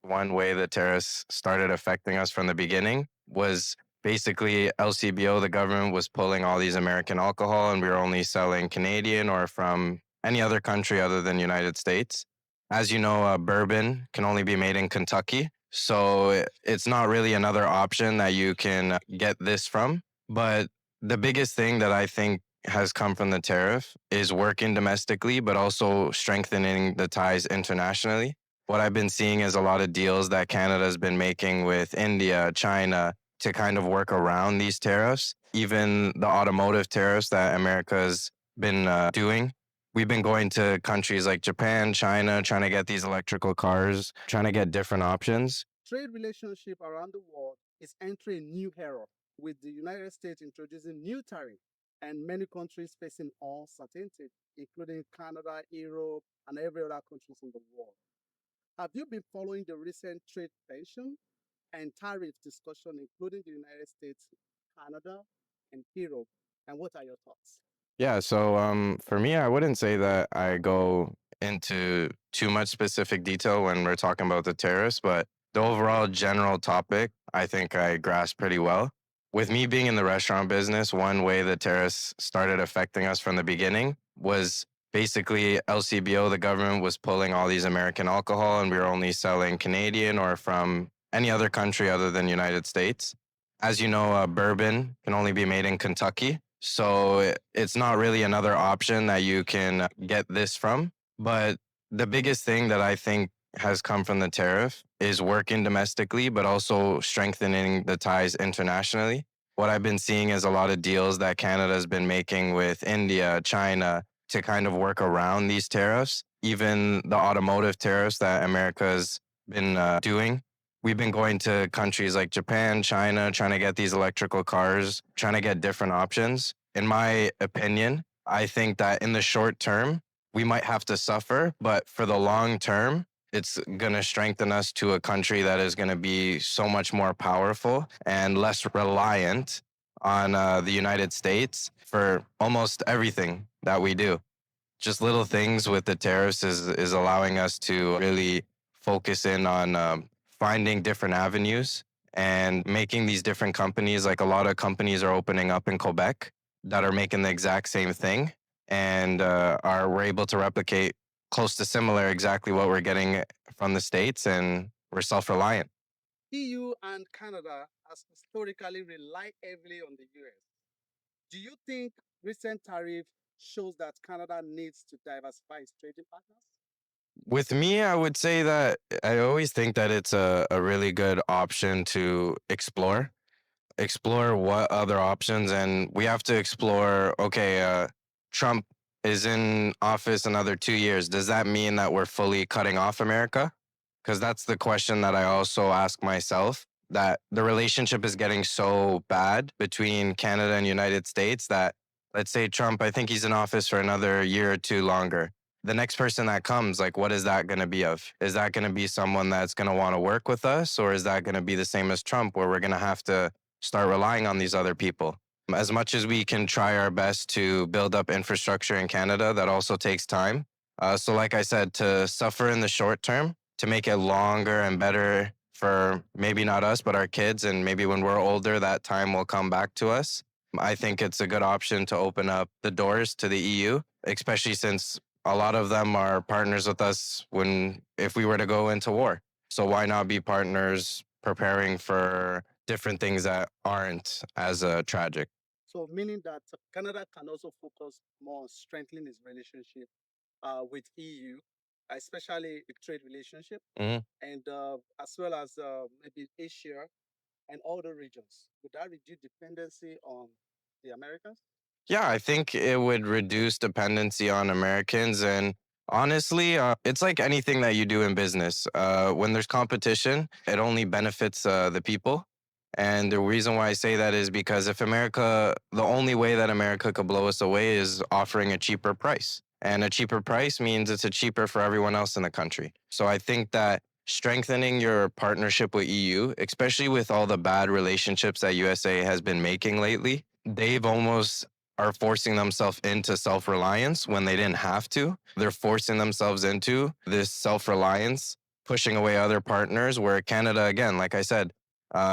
One way the tariffs started affecting us from the beginning was basically LCBO, the government was pulling all these American alcohol, and we were only selling Canadian or from any other country other than United States. As you know, bourbon can only be made in Kentucky. So it's not really another option that you can get this from. But the biggest thing that I think has come from the tariff is working domestically, but also strengthening the ties internationally. What I've been seeing is a lot of deals that Canada's been making with India, China to kind of work around these tariffs, even the automotive tariffs that America's been doing. We've been going to countries like Japan, China, trying to get these electrical cars, trying to get different options. Trade relationship around the world is entering a new era with the United States introducing new tariffs and many countries facing uncertainty, including Canada, Europe, and every other countries in the world. Have you been following the recent trade tension and tariff discussion, including the United States, Canada, and Europe? And what are your thoughts? Yeah, so for me, I wouldn't say that I go into too much specific detail when we're talking about the tariffs, but the overall general topic, I think I grasp pretty well. With me being in the restaurant business, one way the tariffs started affecting us from the beginning was basically LCBO, the government was pulling all these American alcohol, and we were only selling Canadian or from any other country other than United States. As you know, bourbon can only be made in Kentucky. So it's not really another option that you can get this from. But the biggest thing that I think has come from the tariff is working domestically, but also strengthening the ties internationally. What I've been seeing is a lot of deals that Canada's been making with India, China to kind of work around these tariffs, even the automotive tariffs that America's been doing. We've been going to countries like Japan, China, trying to get these electrical cars, trying to get different options. In my opinion, I think that in the short term, we might have to suffer, but for the long term, it's going to strengthen us to a country that is going to be so much more powerful and less reliant on the United States for almost everything that we do. Just little things with the tariffs is allowing us to really focus in on finding different avenues and making these different companies. Like a lot of companies are opening up in Quebec that are making the exact same thing, and are we're able to replicate close to similar exactly what we're getting from the states, and we're self-reliant. EU and Canada has historically relied heavily on the US. Do you think recent tariff shows that Canada needs to diversify its trading partners? With me, I would say that I always think that it's a really good option to explore what other options, and we have to explore, okay, Trump is in office another 2 years. Does that mean that we're fully cutting off America? Because that's the question that I also ask myself, that the relationship is getting so bad between Canada and United States that, let's say Trump, I think he's in office for another year or two longer. The next person that comes, like, what is that going to be of? Is that going to be someone that's going to want to work with us, or is that going to be the same as Trump, where we're going to have to start relying on these other people? As much as we can try our best to build up infrastructure in Canada, that also takes time. So, like I said, to suffer in the short term, to make it longer and better for maybe not us, but our kids, and maybe when we're older, that time will come back to us. I think it's a good option to open up the doors to the EU, especially since a lot of them are partners with us when if we were to go into war. So why not be partners preparing for different things that aren't as tragic? So, meaning that Canada can also focus more on strengthening its relationship with EU, especially the trade relationship, Mhm. and as well as maybe Asia and other regions. Would that reduce dependency on the Americans? Yeah, I think it would reduce dependency on Americans. And honestly, it's like anything that you do in business. When there's competition, it only benefits the people. And the reason why I say that is because if America, the only way that America could blow us away is offering a cheaper price. And a cheaper price means it's a cheaper for everyone else in the country. So I think that strengthening your partnership with EU, especially with all the bad relationships that USA has been making lately, they've almost are forcing themselves into self-reliance when they didn't have to. They're forcing themselves into this self-reliance pushing away other partners. Where Canada, again, like I said,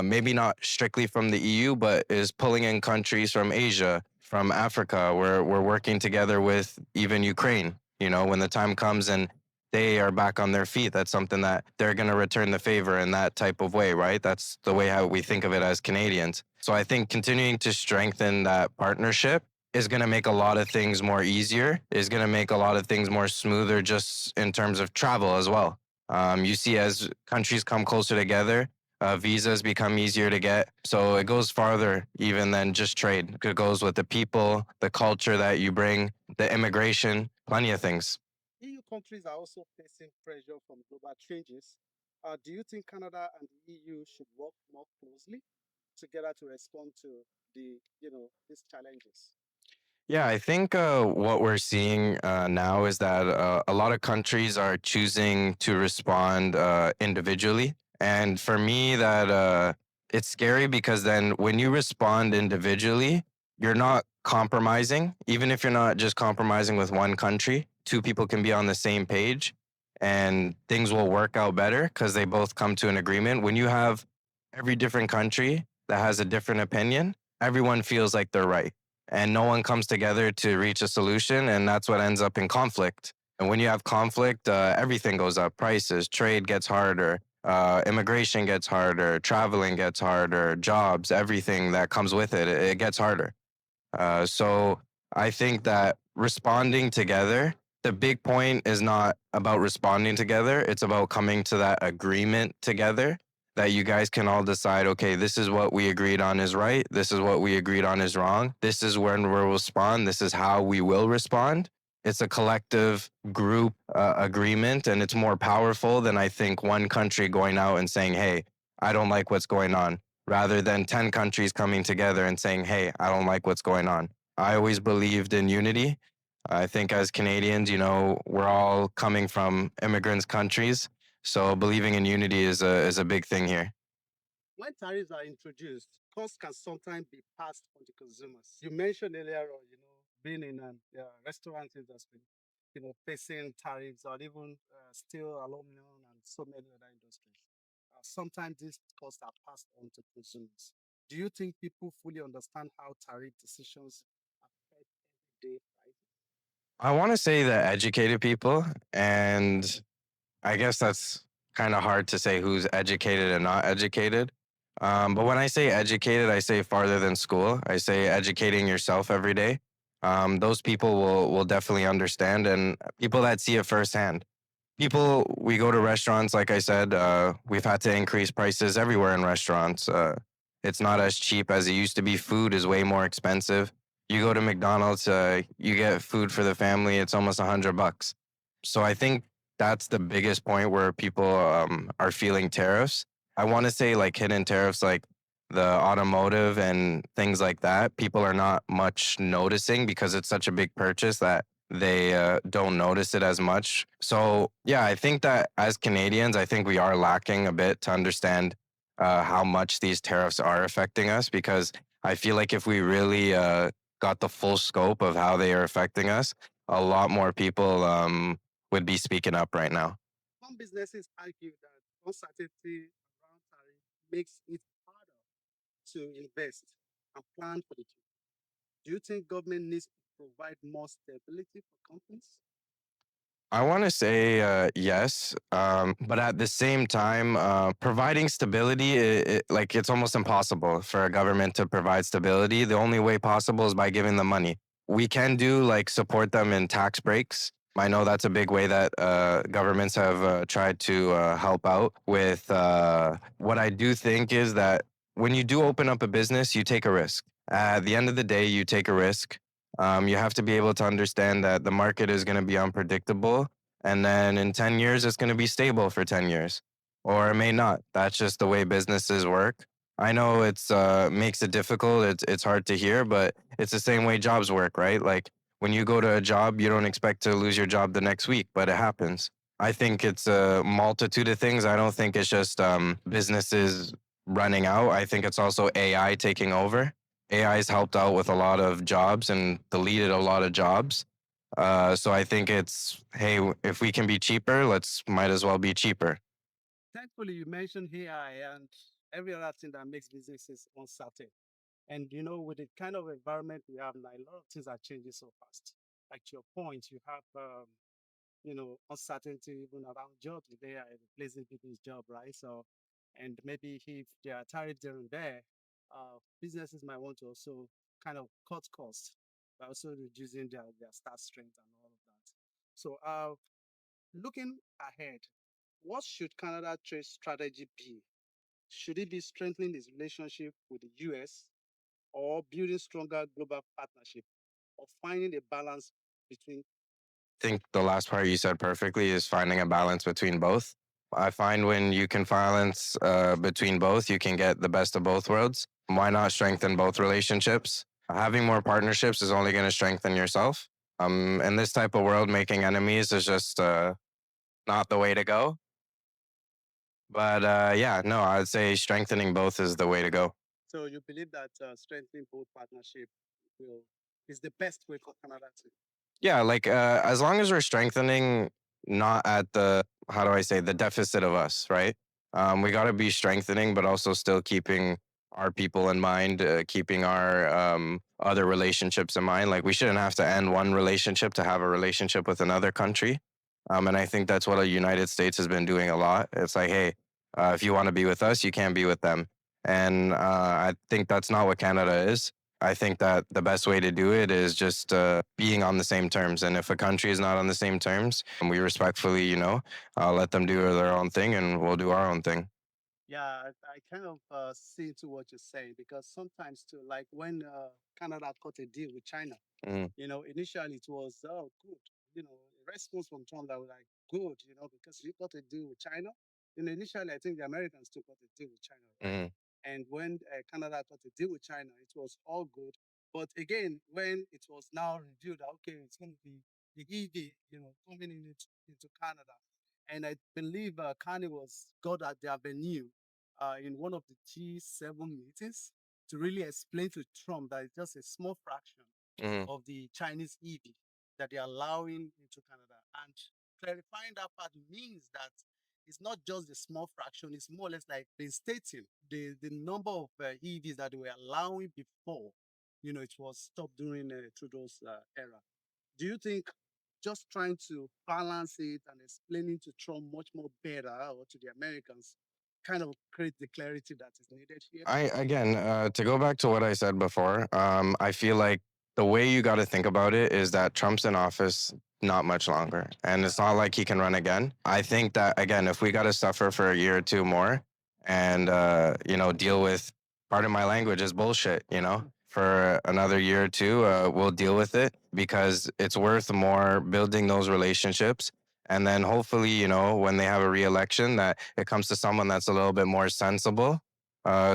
maybe not strictly from the EU, but is pulling in countries from Asia, from Africa. We're working together with even Ukraine. You know, when the time comes and they are back on their feet, that's something that they're going to return the favor in that type of way, right? That's the way how we think of it as Canadians. So I think continuing to strengthen that partnership is going to make a lot of things more easier, is going to make a lot of things more smoother just in terms of travel as well. You see, as countries come closer together, visas become easier to get. So it goes farther even than just trade. It goes with the people, the culture that you bring, the immigration, plenty of things. EU countries are also facing pressure from global changes. Do you think Canada and the EU should work more closely together to respond to these challenges? Yeah, I think what we're seeing now is that a lot of countries are choosing to respond individually. And for me, that it's scary because then when you respond individually, you're not compromising. Even if you're not just compromising with one country, two people can be on the same page and things will work out better because they both come to an agreement. When you have every different country that has a different opinion, everyone feels like they're right and no one comes together to reach a solution, and that's what ends up in conflict. And when you have conflict, everything goes up: prices, trade gets harder, immigration gets harder, traveling gets harder, jobs, everything that comes with it, it gets harder. So I think that responding together, the big point is not about responding together. It's about coming to that agreement together that you guys can all decide, okay, this is what we agreed on is right. This is what we agreed on is wrong. This is when we'll respond. This is how we will respond. It's a collective group agreement, and it's more powerful than I think one country going out and saying, hey, I don't like what's going on, rather than 10 countries coming together and saying, hey, I don't like what's going on. I always believed in unity. I think as Canadians, you know, we're all coming from immigrants countries. So believing in unity is a big thing here. When tariffs are introduced, costs can sometimes be passed on to consumers. You mentioned earlier on, being in a restaurant industry, facing tariffs or even steel, aluminum, and so many other industries. Sometimes these costs are passed on to consumers. Do you think people fully understand how tariff decisions affect everyday prices? I want to say the educated people, and I guess that's kind of hard to say who's educated and not educated. But when I say educated, I say farther than school. I say educating yourself every day. Those people will definitely understand, and people that see it firsthand. People, we go to restaurants, like I said, we've had to increase prices everywhere in restaurants. It's not as cheap as it used to be. Food is way more expensive. You go to McDonald's, you get food for the family, it's almost $100. So I think that's the biggest point where people are feeling tariffs. I want to say like hidden tariffs, like the automotive and things like that. People are not much noticing because it's such a big purchase that they don't notice it as much. So yeah, I think that as Canadians, I think we are lacking a bit to understand how much these tariffs are affecting us, because I feel like if we really got the full scope of how they are affecting us, a lot more people would be speaking up right now. Some businesses argue that uncertainty around tariff makes it harder to invest and plan for the future. Do you think government needs to provide more stability for companies? I want to say yes, but at the same time, providing stability, like it's almost impossible for a government to provide stability. The only way possible is by giving them money. We can do like support them in tax breaks. I know that's a big way that governments have tried to help out with. What I do think is that when you do open up a business, you take a risk. At the end of the day, you take a risk. You have to be able to understand that the market is going to be unpredictable. And then in 10 years, it's going to be stable for 10 years, or it may not. That's just the way businesses work. I know it's makes it difficult. It's hard to hear, but it's the same way jobs work, right? Like when you go to a job, you don't expect to lose your job the next week, but it happens. I think it's a multitude of things. I don't think it's just businesses running out. I think it's also AI taking over. AI has helped out with a lot of jobs and deleted a lot of jobs. So I think it's, hey, if we can be cheaper, let's might as well be cheaper. Thankfully, you mentioned AI and every other thing that makes businesses uncertain. And with the kind of environment we have now, a lot of things are changing so fast. Like to your point, you have uncertainty even around jobs with AI replacing people's job, right? So, and maybe if there are tariffs there and there, businesses might want to also kind of cut costs by also reducing their staff strength and all of that. So, looking ahead, what should Canada trade strategy be? Should it be strengthening its relationship with the US or building stronger global partnership or finding a balance between? Think the last part you said perfectly is finding a balance between both. I find when you can balance between both, you can get the best of both worlds. Why not strengthen both relationships? Having more partnerships is only going to strengthen yourself. In this type of world, making enemies is just not the way to go. But yeah, no, I'd say strengthening both is the way to go. So you believe that strengthening both partnership will is the best way for Canada to? Yeah, like as long as we're strengthening, not at the how do I say the deficit of us, right? We got to be strengthening, but also still keeping our people in mind, keeping our other relationships in mind. Like we shouldn't have to end one relationship to have a relationship with another country. And I think that's what the United States has been doing a lot. It's like, hey, if you want to be with us, you can't be with them. And I think that's not what Canada is. I think that the best way to do it is just being on the same terms. And if a country is not on the same terms, we respectfully, let them do their own thing and we'll do our own thing. Yeah, I kind of see into what you're saying because sometimes too, like when Canada cut a deal with China, Mm, initially it was good, response from Trump that was like good, because you got a deal with China. Initially I think the Americans too got a deal with China, right? mm, And when Canada got a deal with China, it was all good. But again, when it was now revealed that okay, it's going to be the EV, coming into Canada, and I believe Kanye was got at the avenue in one of the G7 meetings to really explain to Trump that it's just a small fraction mm. of the Chinese EV that they're allowing into Canada. And clarifying that part means that it's not just the small fraction, it's more or less like restating the number of EVs that they were allowing before. It was stopped during Trudeau's era. Do you think just trying to balance it and explaining to Trump much more better or to the Americans kind of create the clarity that is needed here? I again to go back to what I said before. I feel like the way you got to think about it is that Trump's in office not much longer, and it's Yeah. not like he can run again. I think that again, if we got to suffer for a year or two more, and deal with part of my language is bullshit, for another year or two, we'll deal with it because it's worth more building those relationships. And then hopefully, when they have a re-election, that it comes to someone that's a little bit more sensible,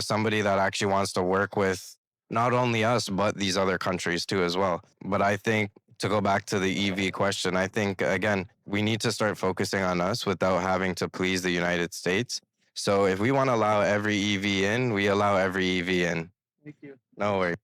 somebody that actually wants to work with not only us but these other countries too as well. But I think to go back to the EV question, I think again we need to start focusing on us without having to please the United States. So if we want to allow every EV in, we allow every EV in. Thank you. No worries.